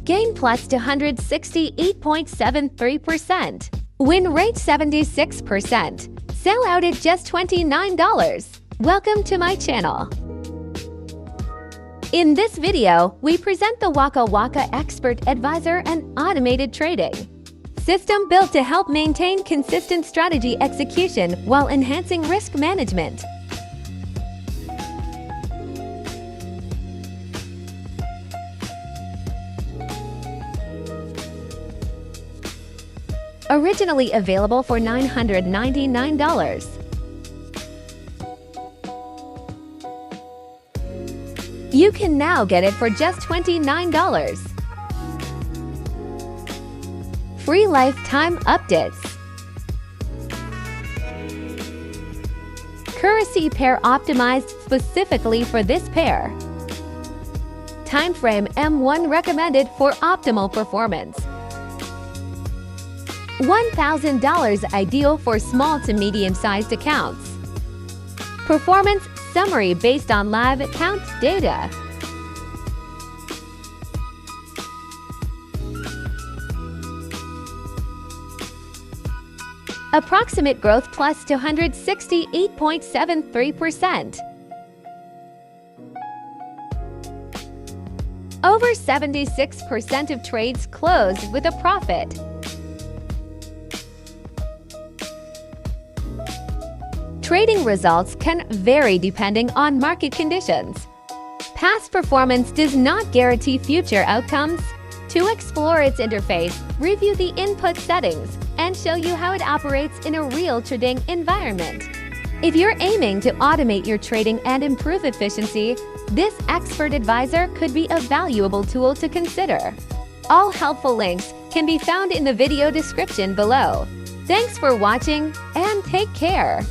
Gain plus 268.73%. Win rate 76%. Sell out at just $29. Welcome to my channel. In this video, we present the Wakanda Expert Advisor and Automated Trading System built to help maintain consistent strategy execution while enhancing risk management. Originally available for $999. You can now get it for just $29. Free lifetime updates. Currency pair optimized specifically for this pair. Timeframe M1 recommended for optimal performance. $1,000 ideal for small to medium-sized accounts. Performance summary based on live account data. Approximate growth plus 268.73%. Over 76% of trades closed with a profit. Trading results can vary depending on market conditions. Past performance does not guarantee future outcomes. To explore its interface, review the input settings and show you how it operates in a real trading environment. If you're aiming to automate your trading and improve efficiency, this expert advisor could be a valuable tool to consider. All helpful links can be found in the video description below. Thanks for watching and take care.